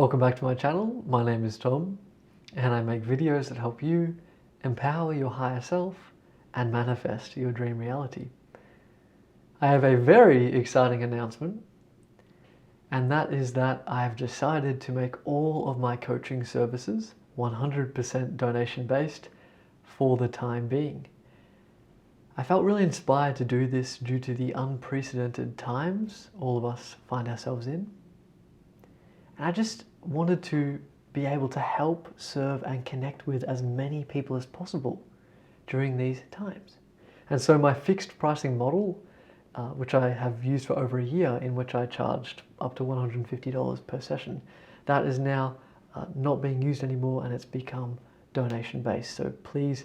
Welcome back to my channel. My name is Tom and I make videos that help you empower your higher self and manifest your dream reality. I have a very exciting announcement, and that is that I've decided to make all of my coaching services 100% donation based for the time being. I felt really inspired to do this due to the unprecedented times all of us find ourselves in. And I just wanted to be able to help, serve, and connect with as many people as possible during these times. And so my fixed pricing model, which I have used for over a year, in which I charged up to $150 per session, that is now not being used anymore, and it's become donation based. So please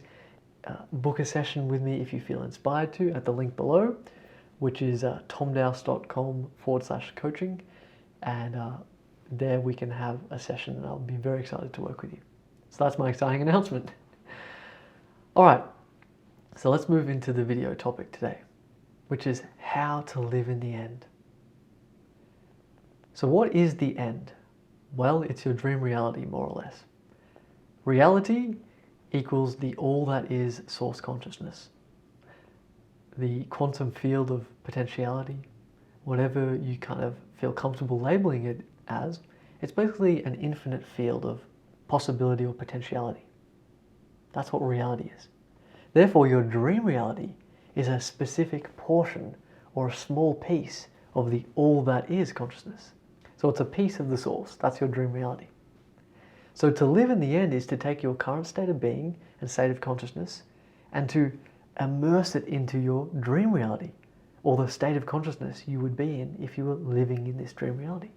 book a session with me if you feel inspired to at the link below, which is tomdowse.com/coaching, and there we can have a session, and I'll be very excited to work with you. So that's my exciting announcement. All right, so let's move into the video topic today, which is how to live in the end. So what is the end? Well, it's your dream reality, more or less. Reality equals the all that is source consciousness, the quantum field of potentiality, whatever you kind of feel comfortable labeling it as. It's basically an infinite field of possibility or potentiality. That's what reality is. Therefore, your dream reality is a specific portion or a small piece of the all that is consciousness. So it's a piece of the source. That's your dream reality. So to live in the end is to take your current state of being and state of consciousness and to immerse it into your dream reality, or the state of consciousness you would be in if you were living in this dream reality.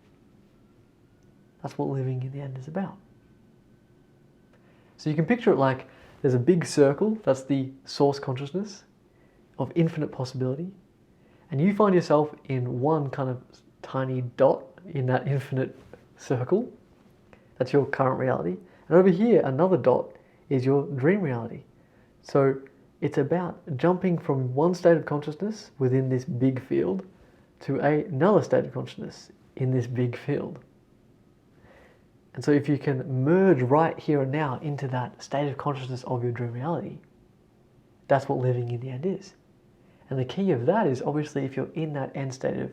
That's what living in the end is about. So you can picture it like there's a big circle, that's the source consciousness of infinite possibility, and you find yourself in one kind of tiny dot in that infinite circle. That's your current reality. And over here, another dot is your dream reality. So it's about jumping from one state of consciousness within this big field to another state of consciousness in this big field. And so if you can merge right here and now into that state of consciousness of your dream reality, that's what living in the end is. And the key of that is obviously if you're in that end state of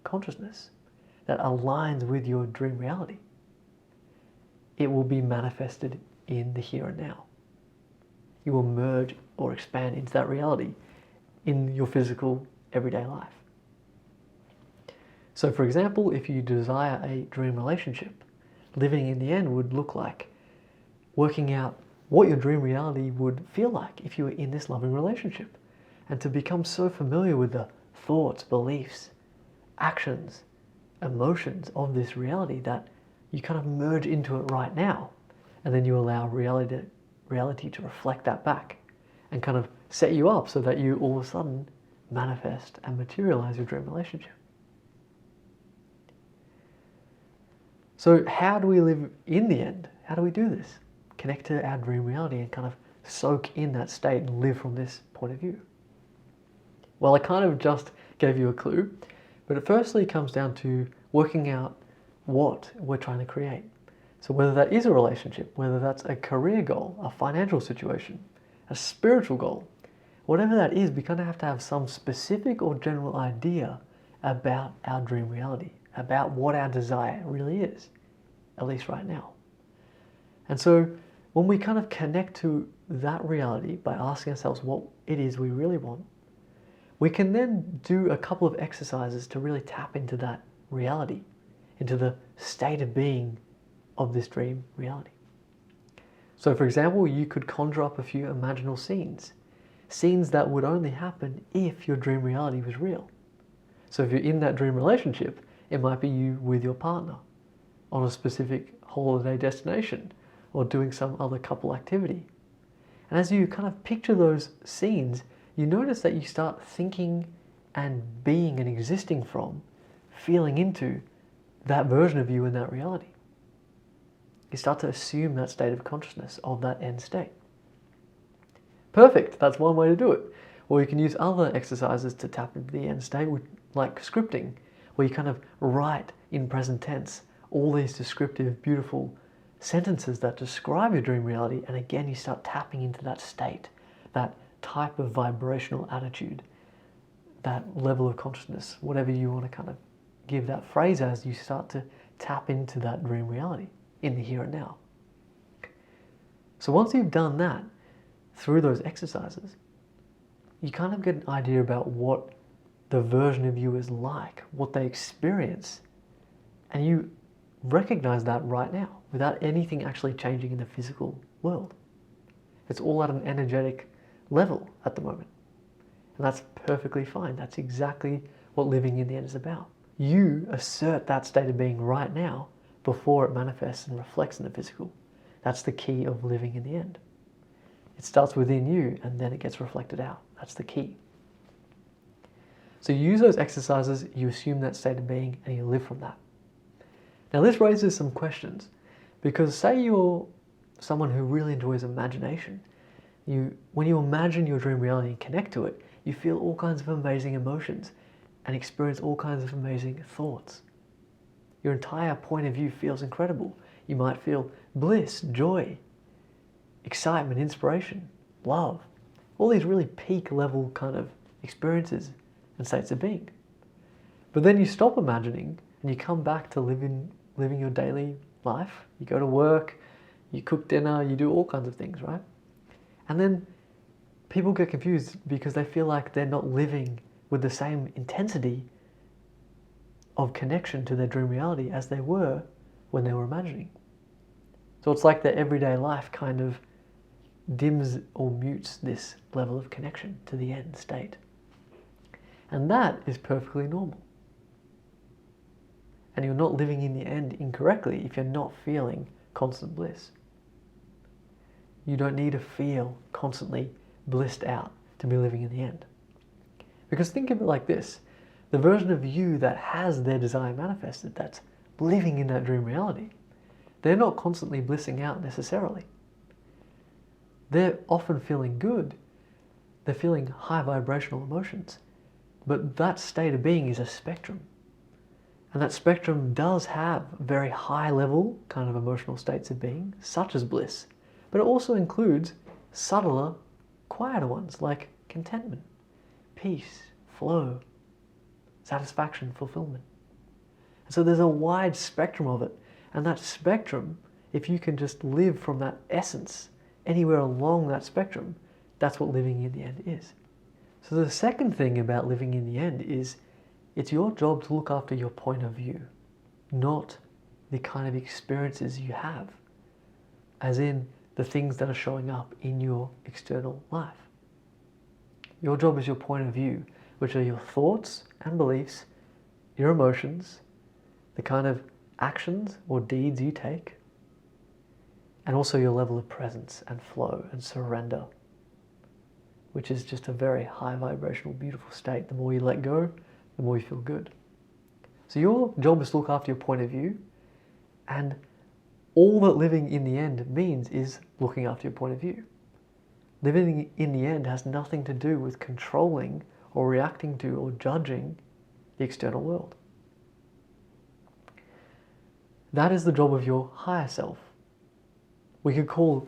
consciousness that aligns with your dream reality, it will be manifested in the here and now. You will merge or expand into that reality in your physical everyday life. So for example, if you desire a dream relationship, living in the end would look like working out what your dream reality would feel like if you were in this loving relationship, and to become so familiar with the thoughts, beliefs, actions, emotions of this reality that you kind of merge into it right now, and then you allow reality to reflect that back and kind of set you up so that you all of a sudden manifest and materialize your dream relationship. So how do we live in the end? How do we do this? Connect to our dream reality and kind of soak in that state and live from this point of view. Well, I kind of just gave you a clue, but it firstly comes down to working out what we're trying to create. So whether that is a relationship, whether that's a career goal, a financial situation, a spiritual goal, whatever that is, we kind of have to have some specific or general idea about our dream reality, about what our desire really is, at least right now. And so when we kind of connect to that reality by asking ourselves what it is we really want, we can then do a couple of exercises to really tap into that reality, into the state of being of this dream reality. So for example, you could conjure up a few imaginal scenes that would only happen if your dream reality was real. So if you're in that dream relationship, it might be you with your partner on a specific holiday destination or doing some other couple activity. And as you kind of picture those scenes, you notice that you start thinking and being and existing from, feeling into that version of you in that reality. You start to assume that state of consciousness of that end state. Perfect, that's one way to do it. Or you can use other exercises to tap into the end state, like scripting, where you kind of write in present tense all these descriptive, beautiful sentences that describe your dream reality, and again you start tapping into that state, that type of vibrational attitude, that level of consciousness, whatever you want to kind of give that phrase as, you start to tap into that dream reality in the here and now. So once you've done that through those exercises, you kind of get an idea about what the version of you is like, what they experience, and you recognize that right now without anything actually changing in the physical world. It's all at an energetic level at the moment. And that's perfectly fine. That's exactly what living in the end is about. You assert that state of being right now before it manifests and reflects in the physical. That's the key of living in the end. It starts within you and then it gets reflected out. That's the key. So you use those exercises, you assume that state of being, and you live from that. Now this raises some questions, because say you're someone who really enjoys imagination. When you imagine your dream reality and connect to it, you feel all kinds of amazing emotions and experience all kinds of amazing thoughts. Your entire point of view feels incredible. You might feel bliss, joy, excitement, inspiration, love, all these really peak level kind of experiences and states of being. But then you stop imagining and you come back to living your daily life. You go to work, you cook dinner, you do all kinds of things, right? And then people get confused because they feel like they're not living with the same intensity of connection to their dream reality as they were when they were imagining. So it's like their everyday life kind of dims or mutes this level of connection to the end state. And that is perfectly normal. And you're not living in the end incorrectly if you're not feeling constant bliss. You don't need to feel constantly blissed out to be living in the end. Because think of it like this. The version of you that has their desire manifested, that's living in that dream reality, they're not constantly blissing out necessarily. They're often feeling good. They're feeling high vibrational emotions. But that state of being is a spectrum. And that spectrum does have very high level kind of emotional states of being, such as bliss. But it also includes subtler, quieter ones like contentment, peace, flow, satisfaction, fulfillment. And so there's a wide spectrum of it. And that spectrum, if you can just live from that essence anywhere along that spectrum, that's what living in the end is. So the second thing about living in the end is it's your job to look after your point of view, not the kind of experiences you have, as in the things that are showing up in your external life. Your job is your point of view, which are your thoughts and beliefs, your emotions, the kind of actions or deeds you take, and also your level of presence and flow and surrender, which is just a very high vibrational, beautiful state. The more you let go, the more you feel good. So your job is to look after your point of view, and all that living in the end means is looking after your point of view. Living in the end has nothing to do with controlling or reacting to or judging the external world. That is the job of your higher self. We could call,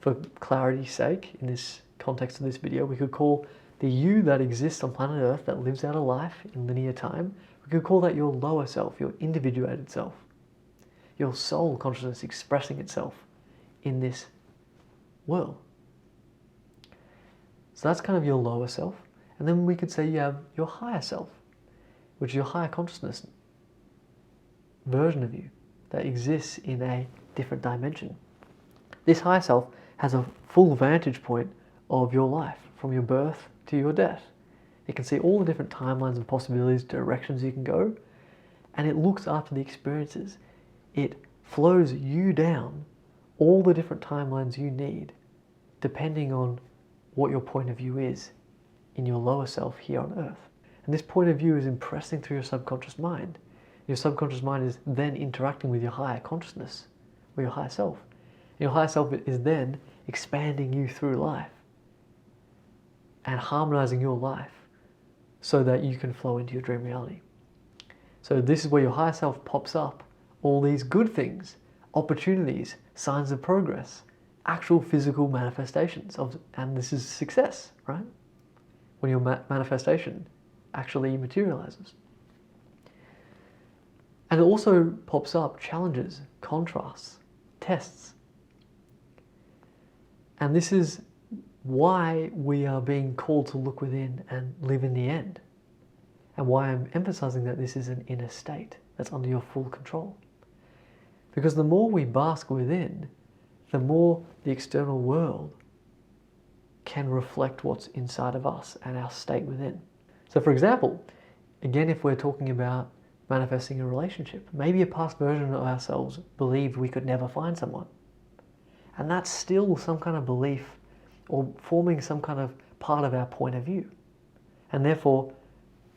for clarity's sake, in this context of this video, we could call the you that exists on planet Earth, that lives out a life in linear time, we could call that your lower self, your individuated self, your soul consciousness expressing itself in this world. So that's kind of your lower self. And then we could say you have your higher self, which is your higher consciousness version of you that exists in a different dimension. This higher self has a full vantage point of your life, from your birth to your death. It can see all the different timelines and possibilities, directions you can go, and it looks after the experiences. It flows you down all the different timelines you need, depending on what your point of view is in your lower self here on Earth. And this point of view is impressing through your subconscious mind. Your subconscious mind is then interacting with your higher consciousness, or your higher self. Your higher self is then expanding you through life and harmonizing your life so that you can flow into your dream reality. So this is where your higher self pops up all these good things, opportunities, signs of progress, actual physical manifestations of, and this is success, right? When your manifestation actually materializes. And it also pops up challenges, contrasts, tests. And this is why we are being called to look within and live in the end. And why I'm emphasizing that this is an inner state that's under your full control. Because the more we bask within, the more the external world can reflect what's inside of us and our state within. So for example, again, if we're talking about manifesting a relationship, maybe a past version of ourselves believed we could never find someone. And that's still some kind of belief or forming some kind of part of our point of view. And therefore,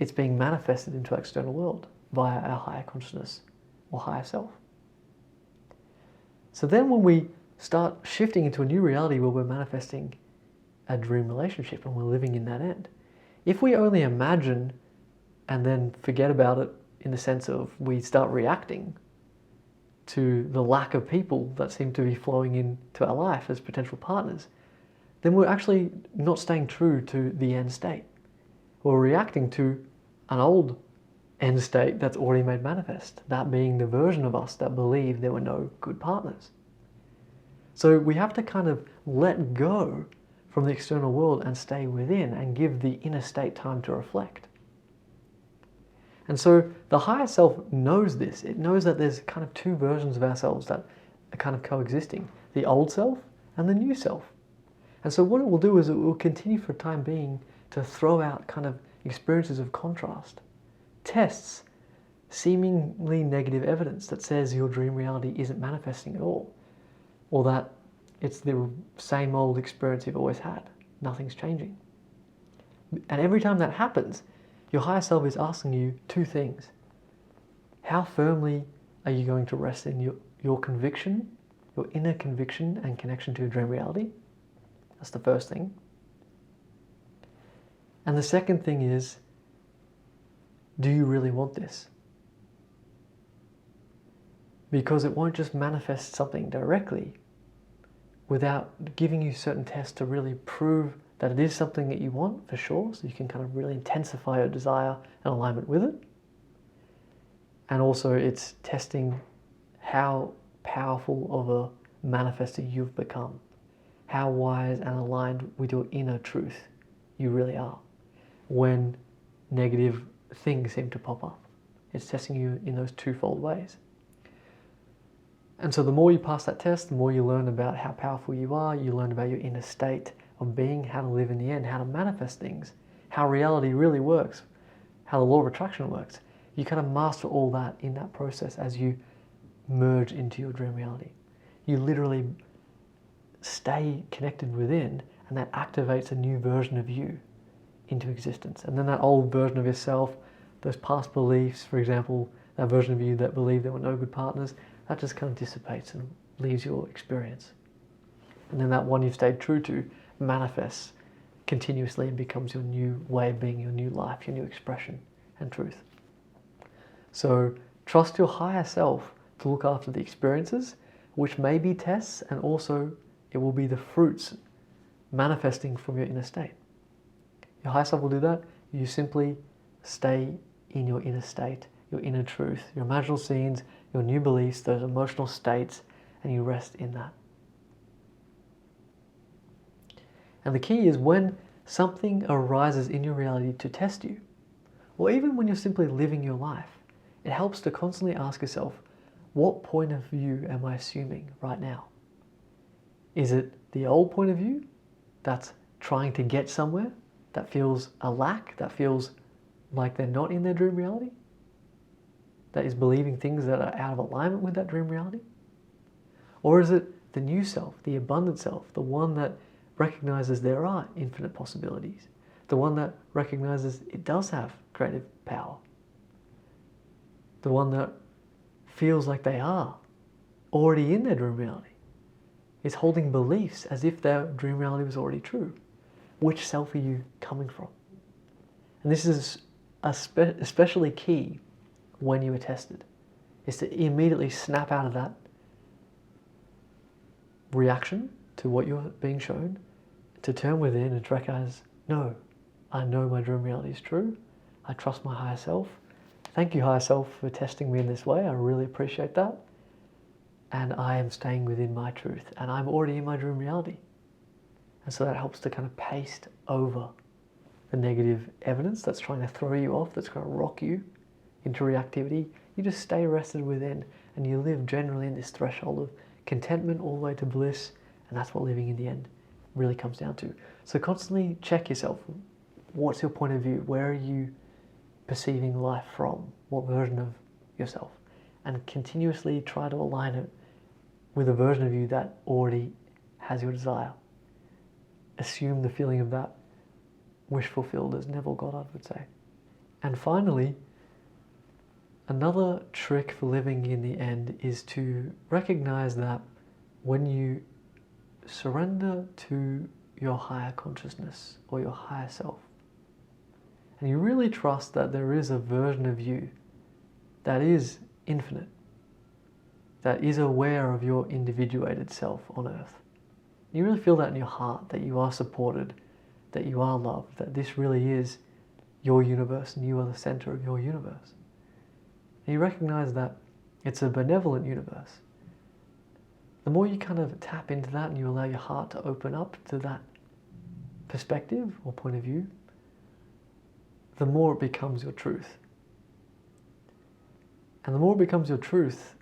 it's being manifested into our external world via our higher consciousness or higher self. So then when we start shifting into a new reality where we're manifesting a dream relationship and we're living in that end, if we only imagine and then forget about it in the sense of we start reacting to the lack of people that seem to be flowing into our life as potential partners, then we're actually not staying true to the end state. We're reacting to an old end state that's already made manifest, that being the version of us that believed there were no good partners. So we have to kind of let go from the external world and stay within and give the inner state time to reflect. And so the higher self knows this. It knows that there's kind of two versions of ourselves that are kind of coexisting, the old self and the new self. And so what it will do is it will continue for the time being to throw out kind of experiences of contrast, tests, seemingly negative evidence that says your dream reality isn't manifesting at all, or that it's the same old experience you've always had. Nothing's changing. And every time that happens, your higher self is asking you two things. How firmly are you going to rest in your conviction, your inner conviction and connection to your dream reality? That's the first thing. And the second thing is, do you really want this? Because it won't just manifest something directly without giving you certain tests to really prove that it is something that you want for sure, so you can kind of really intensify your desire and alignment with it. And also it's testing how powerful of a manifester you've become, how wise and aligned with your inner truth you really are when negative things seem to pop up. It's testing you in those twofold ways. And so the more you pass that test, the more you learn about how powerful you are, you learn about your inner state of being, how to live in the end, how to manifest things, how reality really works, how the law of attraction works. You kind of master all that in that process as you merge into your dream reality. You literally stay connected within, and that activates a new version of you into existence. And then that old version of yourself, those past beliefs, for example, that version of you that believed there were no good partners, that just kind of dissipates and leaves your experience. And then that one you've stayed true to manifests continuously and becomes your new way of being, your new life, your new expression and truth. So trust your higher self to look after the experiences, which may be tests, and also it will be the fruits manifesting from your inner state. Your higher self will do that. You simply stay in your inner state, your inner truth, your imaginal scenes, your new beliefs, those emotional states, and you rest in that. And the key is when something arises in your reality to test you, or even when you're simply living your life, it helps to constantly ask yourself, what point of view am I assuming right now? Is it the old point of view that's trying to get somewhere, that feels a lack, that feels like they're not in their dream reality? That is believing things that are out of alignment with that dream reality? Or is it the new self, the abundant self, the one that recognizes there are infinite possibilities, the one that recognizes it does have creative power, the one that feels like they are already in their dream reality, is holding beliefs as if their dream reality was already true? Which self are you coming from? And this is especially key when you are tested. is to immediately snap out of that reaction to what you're being shown, to turn within and to recognize, no, I know my dream reality is true. I trust my higher self. Thank you, higher self, for testing me in this way. I really appreciate that. And I am staying within my truth, and I'm already in my dream reality. And so that helps to kind of paste over the negative evidence that's trying to throw you off, that's going to rock you into reactivity. You just stay rested within, and you live generally in this threshold of contentment all the way to bliss, and that's what living in the end really comes down to. So constantly check yourself. What's your point of view? Where are you perceiving life from? What version of yourself? And continuously try to align it with a version of you that already has your desire. Assume the feeling of that wish fulfilled, as Neville Goddard would say. And finally, another trick for living in the end is to recognize that when you surrender to your higher consciousness or your higher self, and you really trust that there is a version of you that is infinite, that is aware of your individuated self on earth. You really feel that in your heart, that you are supported, that you are loved, that this really is your universe and you are the center of your universe. And you recognize that it's a benevolent universe. The more you kind of tap into that and you allow your heart to open up to that perspective or point of view, the more it becomes your truth. And the more it becomes your truth,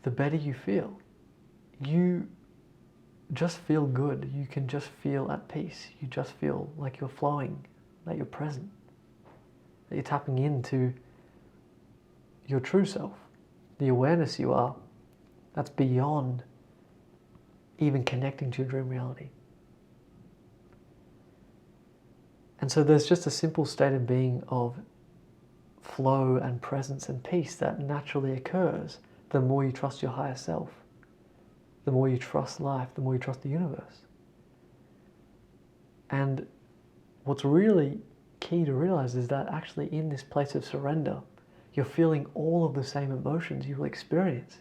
the better you feel. You just feel good. You can just feel at peace. You just feel like you're flowing, that you're present, that you're tapping into your true self, the awareness you are, that's beyond even connecting to your dream reality. And so there's just a simple state of being of flow and presence and peace that naturally occurs the more you trust your higher self, the more you trust life, the more you trust the universe. And what's really key to realize is that actually in this place of surrender, you're feeling all of the same emotions you will experience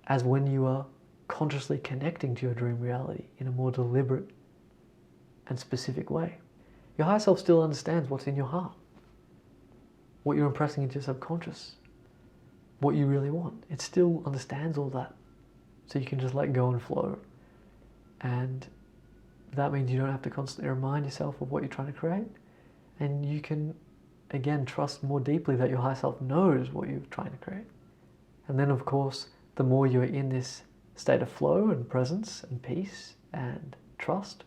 as when you are consciously connecting to your dream reality in a more deliberate and specific way. Your higher self still understands what's in your heart, what you're impressing into your subconscious, what you really want. It still understands all that. So you can just let go and flow. And that means you don't have to constantly remind yourself of what you're trying to create. And you can, again, trust more deeply that your higher self knows what you're trying to create. And then, of course, the more you're in this state of flow and presence and peace and trust,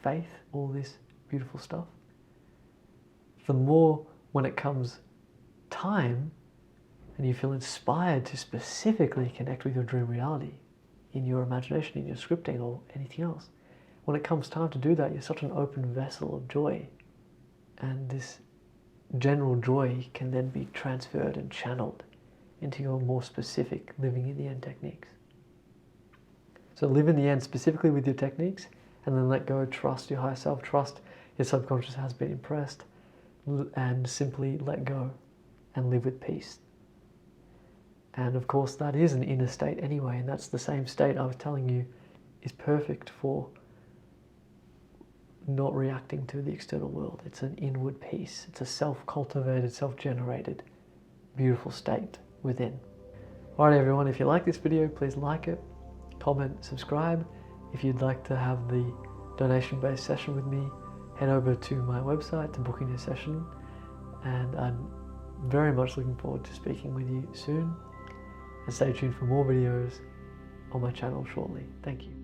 faith, all this beautiful stuff, the more when it comes time and you feel inspired to specifically connect with your dream reality in your imagination, in your scripting or anything else, when it comes time to do that, you're such an open vessel of joy. And this general joy can then be transferred and channeled into your more specific living in the end techniques. So live in the end specifically with your techniques, and then let go, trust your higher self, trust your subconscious has been impressed, and simply let go and live with peace. And of course that is an inner state anyway, and that's the same state I was telling you is perfect for not reacting to the external world. It's an inward peace. It's a self-cultivated, self-generated, beautiful state within. Alright everyone, if you like this video, please like it, comment, subscribe. If you'd like to have the donation-based session with me, head over to my website to book in your session, and I'm very much looking forward to speaking with you soon. And stay tuned for more videos on my channel shortly. Thank you.